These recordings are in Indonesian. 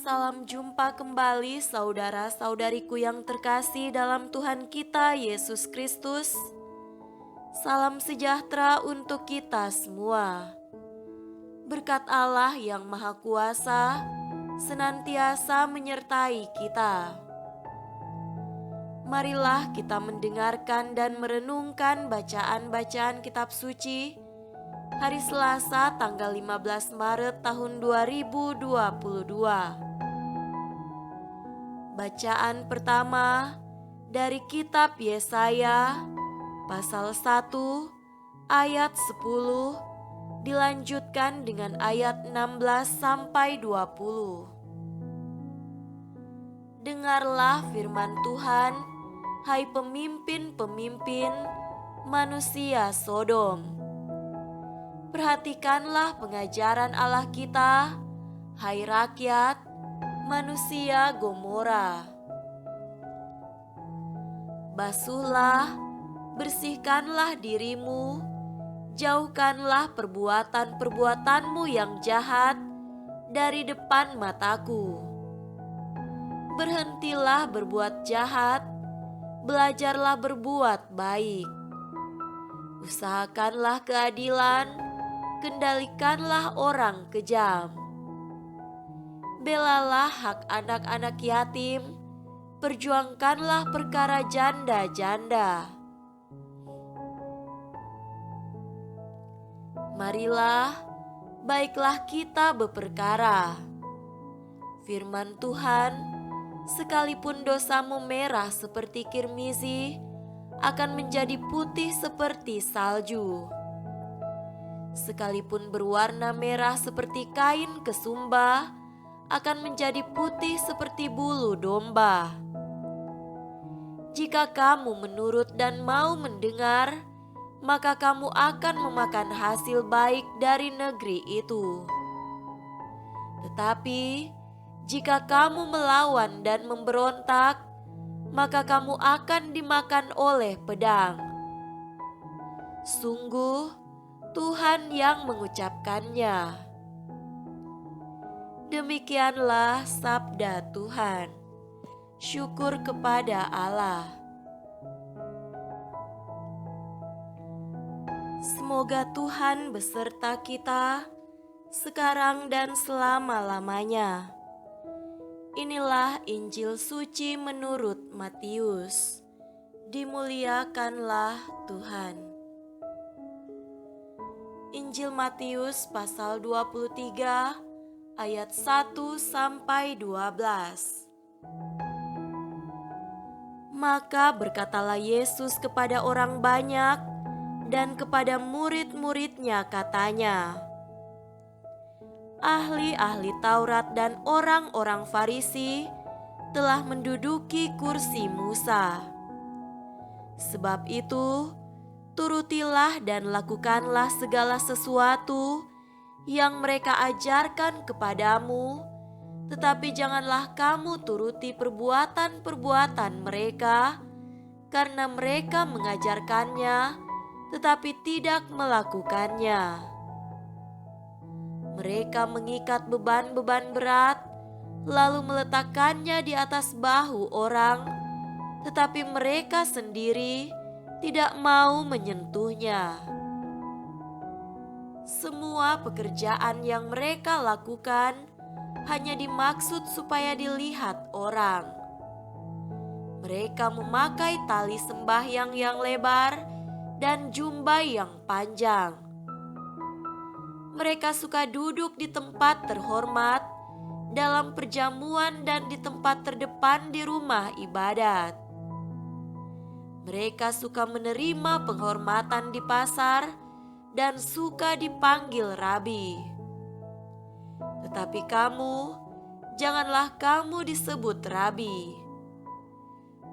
Salam jumpa kembali saudara-saudariku yang terkasih dalam Tuhan kita Yesus Kristus. Salam sejahtera untuk kita semua. Berkat Allah yang Maha Kuasa senantiasa menyertai kita. Marilah kita mendengarkan dan merenungkan bacaan-bacaan kitab suci hari Selasa tanggal 15 Maret tahun 2022. Bacaan pertama dari kitab Yesaya pasal 1 ayat 10 dilanjutkan dengan ayat 16 sampai 20. Dengarlah firman Tuhan, hai pemimpin-pemimpin manusia Sodom. Perhatikanlah pengajaran Allah kita, hai rakyat manusia Gomora. Basuhlah, bersihkanlah dirimu, jauhkanlah perbuatan-perbuatanmu yang jahat dari depan mataku. Berhentilah berbuat jahat, belajarlah berbuat baik. Usahakanlah keadilan, kendalikanlah orang kejam. Belalah hak anak-anak yatim, perjuangkanlah perkara janda-janda. Marilah, baiklah kita berperkara. Firman Tuhan, sekalipun dosamu merah seperti kirmizi, akan menjadi putih seperti salju. Sekalipun berwarna merah seperti kain kesumba, akan menjadi putih seperti bulu domba. Jika kamu menurut dan mau mendengar, maka kamu akan memakan hasil baik dari negeri itu. Tetapi jika kamu melawan dan memberontak, maka kamu akan dimakan oleh pedang. Sungguh, Tuhan yang mengucapkannya. Demikianlah sabda Tuhan. Syukur kepada Allah. Semoga Tuhan beserta kita sekarang dan selama-lamanya. Inilah Injil suci menurut Matius. Dimuliakanlah Tuhan. Injil Matius pasal 23 ayat 1 sampai 12. Maka berkatalah Yesus kepada orang banyak dan kepada murid-muridnya katanya, ahli-ahli Taurat dan orang-orang Farisi telah menduduki kursi Musa. Sebab itu, turutilah dan lakukanlah segala sesuatu yang mereka ajarkan kepadamu, tetapi janganlah kamu turuti perbuatan-perbuatan mereka, karena mereka mengajarkannya, tetapi tidak melakukannya. Mereka mengikat beban-beban berat, lalu meletakkannya di atas bahu orang, tetapi mereka sendiri tidak mau menyentuhnya. Semua pekerjaan yang mereka lakukan hanya dimaksud supaya dilihat orang. Mereka memakai tali sembahyang yang lebar dan jubah yang panjang. Mereka suka duduk di tempat terhormat, dalam perjamuan dan di tempat terdepan di rumah ibadat. Mereka suka menerima penghormatan di pasar dan suka dipanggil rabi. Tetapi kamu, janganlah kamu disebut rabi,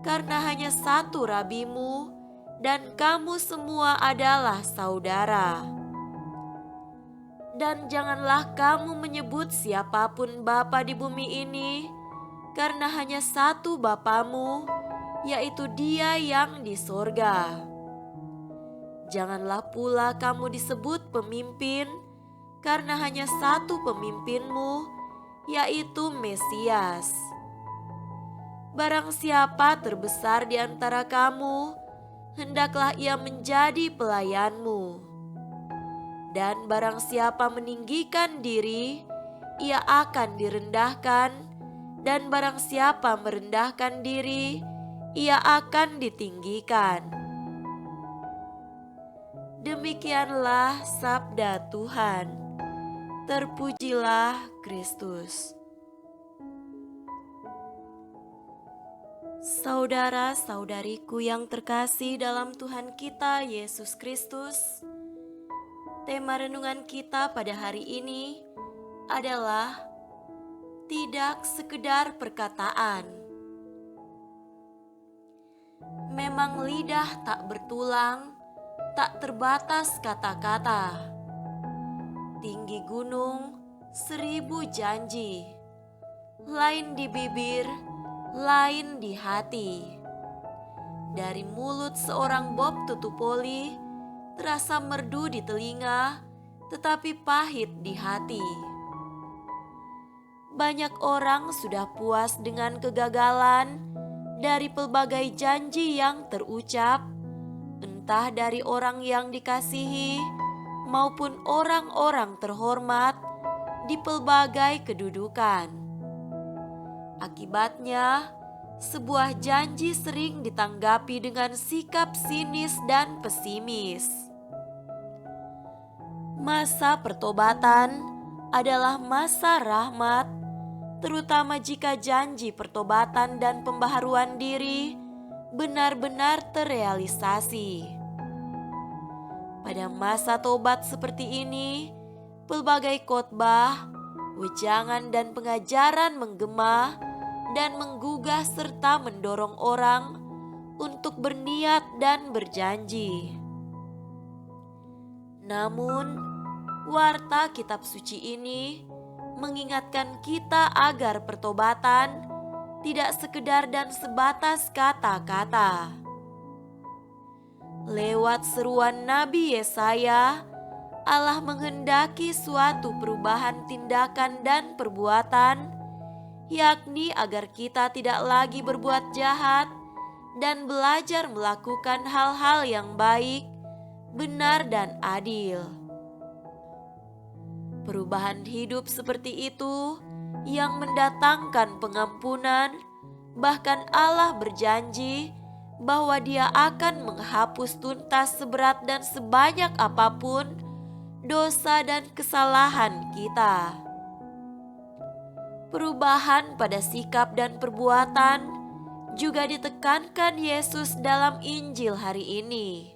karena hanya satu rabimu, dan kamu semua adalah saudara. Dan janganlah kamu menyebut siapapun bapa di bumi ini, karena hanya satu Bapamu, yaitu Dia yang di sorga. Janganlah pula kamu disebut pemimpin, karena hanya satu pemimpinmu, yaitu Mesias. Barang siapa terbesar di antara kamu, hendaklah ia menjadi pelayanmu. Dan barang siapa meninggikan diri, ia akan direndahkan, dan barang siapa merendahkan diri, ia akan ditinggikan. Demikianlah sabda Tuhan. Terpujilah Kristus. Saudara-saudariku yang terkasih dalam Tuhan kita Yesus Kristus, tema renungan kita pada hari ini adalah tidak sekedar perkataan. Memang lidah tak bertulang, tak terbatas kata-kata. Tinggi gunung, 1000 janji. Lain di bibir, lain di hati. Dari mulut seorang Bob Tutupoli, terasa merdu di telinga, tetapi pahit di hati. Banyak orang sudah puas dengan kegagalan dari pelbagai janji yang terucap, entah dari orang yang dikasihi maupun orang-orang terhormat di pelbagai kedudukan. Akibatnya, sebuah janji sering ditanggapi dengan sikap sinis dan pesimis. Masa pertobatan adalah masa rahmat, terutama jika janji pertobatan dan pembaharuan diri benar-benar terrealisasi. Pada masa tobat seperti ini, pelbagai khotbah, wejangan dan pengajaran menggema dan menggugah serta mendorong orang untuk berniat dan berjanji. Namun, warta kitab suci ini mengingatkan kita agar pertobatan tidak sekedar dan sebatas kata-kata. Lewat seruan Nabi Yesaya, Allah menghendaki suatu perubahan tindakan dan perbuatan, yakni agar kita tidak lagi berbuat jahat dan belajar melakukan hal-hal yang baik, benar dan adil. Perubahan hidup seperti itu yang mendatangkan pengampunan, bahkan Allah berjanji bahwa Dia akan menghapus tuntas seberat dan sebanyak apapun dosa dan kesalahan kita. Perubahan pada sikap dan perbuatan juga ditekankan Yesus dalam Injil hari ini.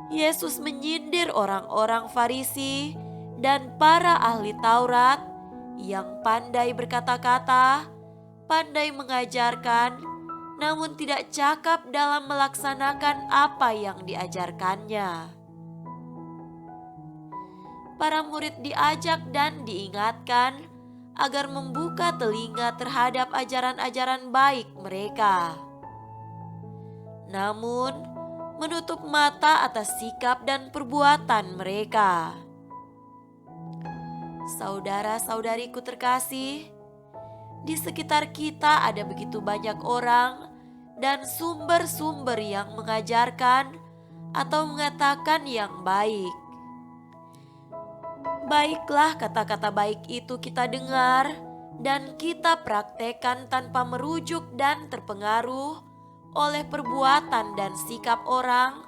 Yesus menyindir orang-orang Farisi dan para ahli Taurat yang pandai berkata-kata, pandai mengajarkan, namun tidak cakap dalam melaksanakan apa yang diajarkannya. Para murid diajak dan diingatkan agar membuka telinga terhadap ajaran-ajaran baik mereka. Namun, menutup mata atas sikap dan perbuatan mereka. Saudara-saudariku terkasih, di sekitar kita ada begitu banyak orang dan sumber-sumber yang mengajarkan atau mengatakan yang baik. Baiklah kata-kata baik itu kita dengar dan kita praktekkan tanpa merujuk dan terpengaruh oleh perbuatan dan sikap orang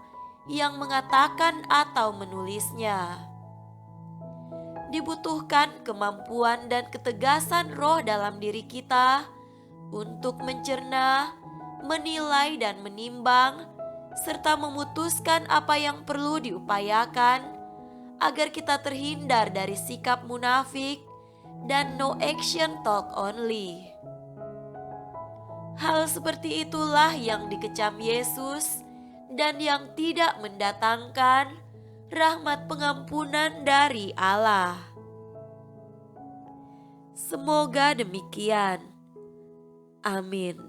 yang mengatakan atau menulisnya. Dibutuhkan kemampuan dan ketegasan roh dalam diri kita untuk mencerna, menilai dan menimbang, serta memutuskan apa yang perlu diupayakan agar kita terhindar dari sikap munafik dan no action talk only. Hal seperti itulah yang dikecam Yesus dan yang tidak mendatangkan rahmat pengampunan dari Allah. Semoga demikian. Amin.